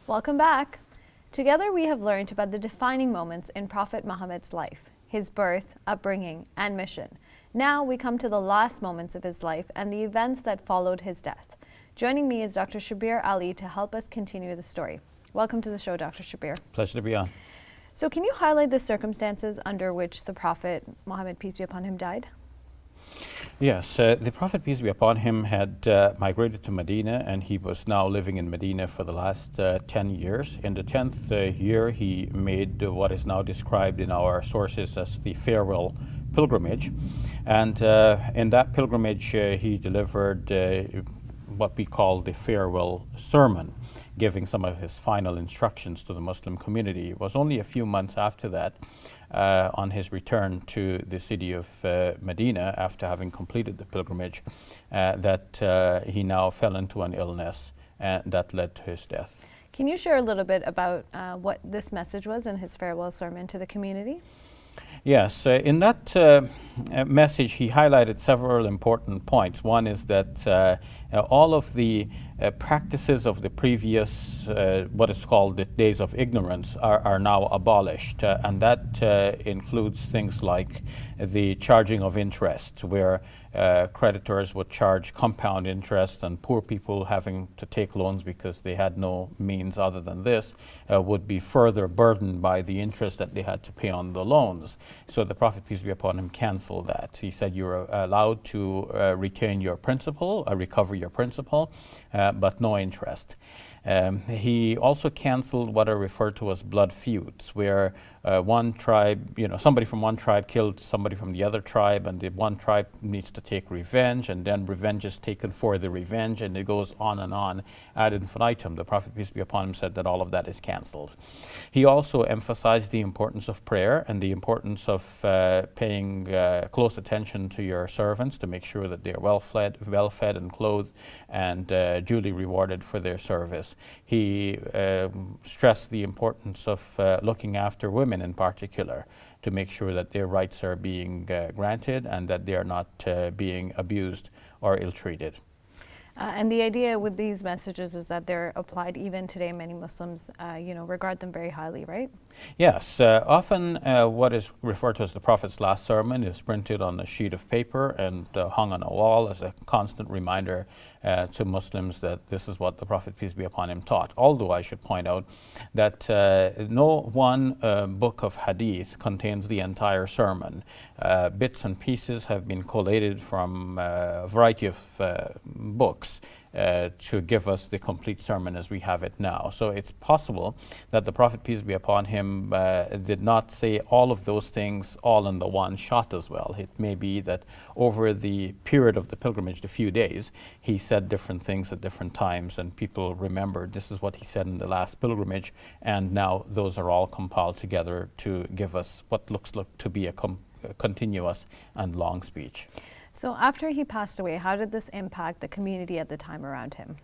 Welcome back. Together we have learned about the defining moments in Prophet Muhammad's life, his birth, upbringing, and mission. Now we come to the last moments of his life and the events that followed his death. Joining me is Dr. Shabir Ali to help us continue the story. Welcome to the show, Dr. Shabir. Pleasure to be on. So can you highlight the circumstances under which the Prophet Muhammad, peace be upon him, died? Yes, the Prophet, peace be upon him, had migrated to Medina, and he was now living in Medina for the last 10 years. In the 10th year, he made what is now described in our sources as the farewell pilgrimage. And in that pilgrimage, he delivered what we call the farewell sermon, giving some of his final instructions to the Muslim community. It was only a few months after that, on his return to the city of Medina, after having completed the pilgrimage, that he now fell into an illness that led to his death. Can you share a little bit about what this message was in his farewell sermon to the community? Yes, in that message he highlighted several important points. One is that all of the practices of the previous, what is called the days of ignorance, are now abolished, and that includes things like the charging of interest, where creditors would charge compound interest, and poor people having to take loans because they had no means other than this would be further burdened by the interest that they had to pay on the loans. So the Prophet, peace be upon him, canceled that. He said you're allowed to retain your principal, recover your principal, but no interest. He also canceled what are referred to as blood feuds, where one tribe, somebody from one tribe killed somebody from the other tribe, and the one tribe needs to take revenge, and then revenge is taken for the revenge, and it goes on ad infinitum. The Prophet, peace be upon him, said that all of that is canceled. He also emphasized the importance of prayer and the importance of paying close attention to your servants to make sure that they are well fed and clothed and duly rewarded for their service. He stressed the importance of looking after women in particular, to make sure that their rights are being granted and that they are not being abused or ill-treated. And the idea with these messages is that they're applied even today. Many Muslims, regard them very highly, right? Yes. Often what is referred to as the Prophet's last sermon is printed on a sheet of paper and hung on a wall as a constant reminder to Muslims that this is what the Prophet, peace be upon him, taught. Although I should point out that no one book of hadith contains the entire sermon. Bits and pieces have been collated from a variety of books to give us the complete sermon as we have it now. So it's possible that the Prophet, peace be upon him, did not say all of those things all in the one shot as well. It may be that over the period of the pilgrimage, the few days, he said different things at different times, and people remembered this is what he said in the last pilgrimage, and now those are all compiled together to give us what looks to be a continuous and long speech. So after he passed away, how did this impact the community at the time around him?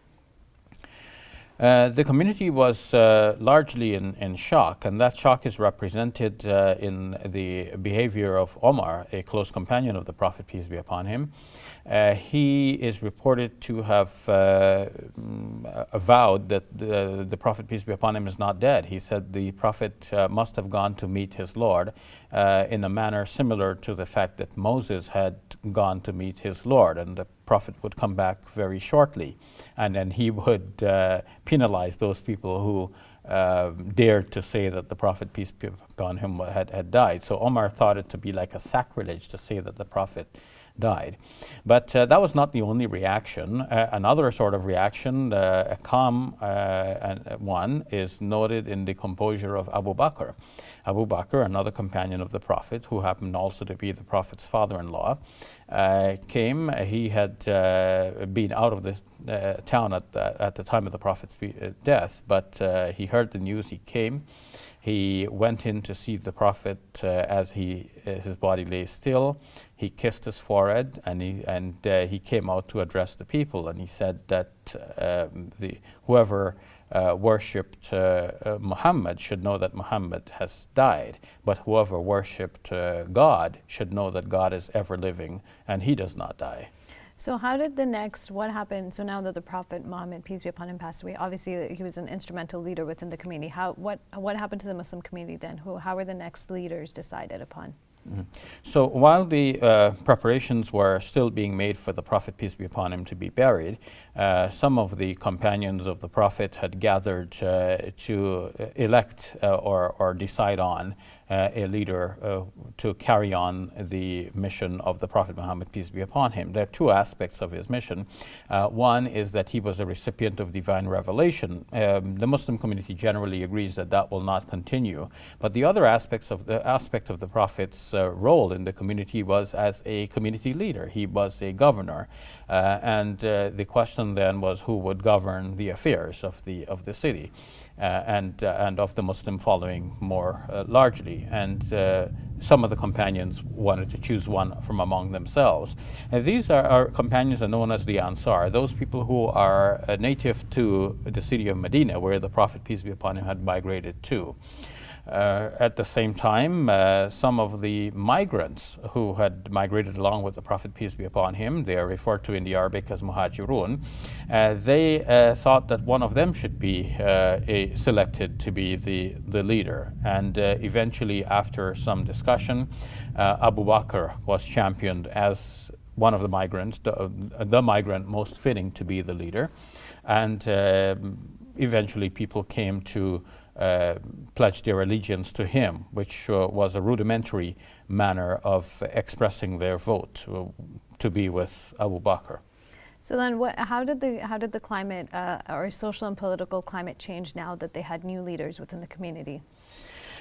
The community was largely in shock, and that shock is represented in the behavior of Omar, a close companion of the Prophet, peace be upon him. He is reported to have avowed that the Prophet, peace be upon him, is not dead. He said the Prophet must have gone to meet his Lord in a manner similar to the fact that Moses had gone to meet his Lord, and the Prophet would come back very shortly, and then he would penalize those people who dared to say that the Prophet, peace be upon him, had died. So Omar thought it to be like a sacrilege to say that the Prophet died. But that was not the only reaction. Another sort of reaction, a calm one, is noted in the composure of Abu Bakr. Abu Bakr, another companion of the Prophet, who happened also to be the Prophet's father-in-law, came. He had been out of the town at the time of the Prophet's death, but he heard the news. He came. He went in to see the Prophet as his body lay still. He kissed his forehead, and he came out to address the people. And he said that whoever worshipped Muhammad should know that Muhammad has died, but whoever worshipped God should know that God is ever living and he does not die. So how did what happened, so now that the Prophet Muhammad, peace be upon him, passed away, obviously he was an instrumental leader within the community. What happened to the Muslim community then? How were the next leaders decided upon? So while the preparations were still being made for the Prophet, peace be upon him, to be buried, some of the companions of the Prophet had gathered to elect or decide on a leader to carry on the mission of the Prophet Muhammad, peace be upon him. There are two aspects of his mission. One is that he was a recipient of divine revelation. The Muslim community generally agrees that that will not continue. But the other aspect of the Prophet's role in the community was as a community leader. He was a governor. And the question then was who would govern the affairs of the city and of the Muslim following more largely. And some of the companions wanted to choose one from among themselves. And these our companions are known as the Ansar, those people who are native to the city of Medina, where the Prophet, peace be upon him, had migrated to. At the same time, some of the migrants who had migrated along with the Prophet, peace be upon him, they are referred to in the Arabic as Muhajirun, they thought that one of them should be selected to be the leader. And eventually, after some discussion, Abu Bakr was championed as one of the migrants, the migrant most fitting to be the leader. And eventually people came to pledge their allegiance to him, which was a rudimentary manner of expressing their vote to be with Abu Bakr. So then how did the climate or social and political climate change now that they had new leaders within the community?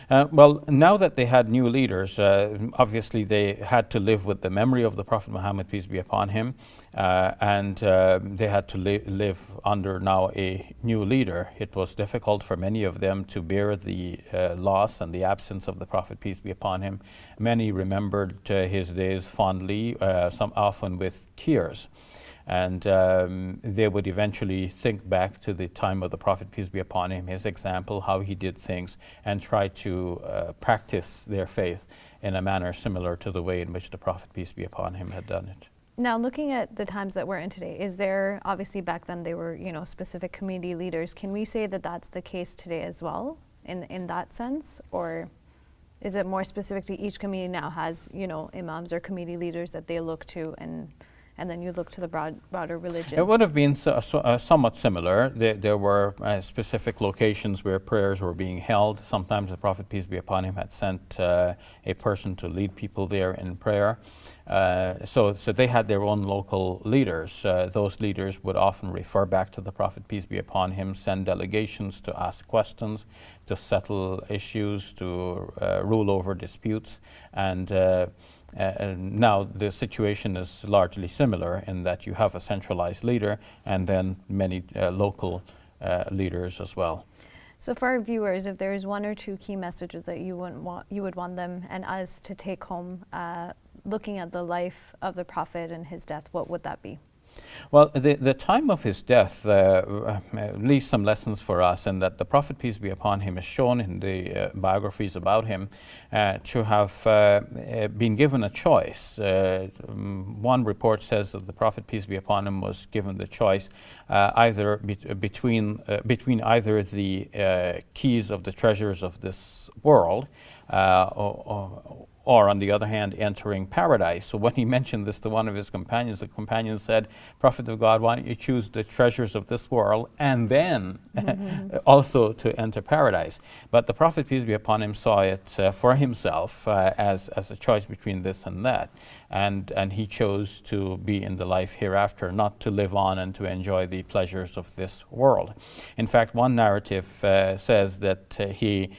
Well, now that they had new leaders, obviously they had to live with the memory of the Prophet Muhammad, peace be upon him, and they had to live under now a new leader. It was difficult for many of them to bear the loss and the absence of the Prophet, peace be upon him. Many remembered his days fondly, some often with tears. And they would eventually think back to the time of the Prophet, peace be upon him, his example, how he did things, and try to practice their faith in a manner similar to the way in which the Prophet, peace be upon him, had done it. Now, looking at the times that we're in today, is there, obviously back then they were, specific community leaders. Can we say that that's the case today as well, in that sense? Or is it more specific to each community now has, imams or community leaders that they look to, and then you look to the broader religion? It would have been somewhat similar. There were specific locations where prayers were being held. Sometimes the Prophet, peace be upon him, had sent a person to lead people there in prayer. So they had their own local leaders. Those leaders would often refer back to the Prophet, peace be upon him, send delegations to ask questions, to settle issues, to rule over disputes. And now the situation is largely similar in that you have a centralized leader and then many local leaders as well. So for our viewers, if there is one or two key messages that you would want them and us to take home, looking at the life of the Prophet and his death, what would that be? Well, the time of his death leaves some lessons for us, in that the Prophet, peace be upon him, is shown in the biographies about him to have been given a choice. One report says that the Prophet, peace be upon him, was given the choice either between either the keys of the treasures of this world or on the other hand, entering paradise. So when he mentioned this to one of his companions, the companion said, Prophet of God, why don't you choose the treasures of this world and then also to enter paradise? But the Prophet, peace be upon him, saw it for himself as a choice between this and that. And he chose to be in the life hereafter, not to live on and to enjoy the pleasures of this world. In fact, one narrative says that he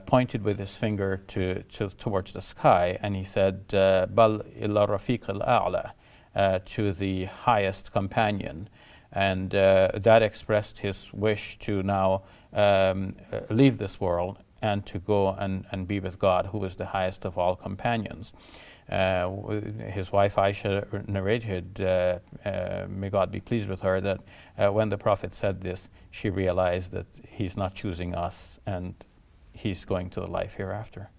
pointed with his finger towards the sky, and he said, Bal ila rafiq al-a'la, to the highest companion. And that expressed his wish to now leave this world and to go and be with God, who is the highest of all companions. His wife Aisha narrated, may God be pleased with her, that when the Prophet said this, she realized that he's not choosing us and he's going to the life hereafter.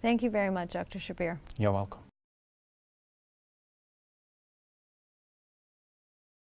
Thank you very much, Dr. Shabir. You're welcome.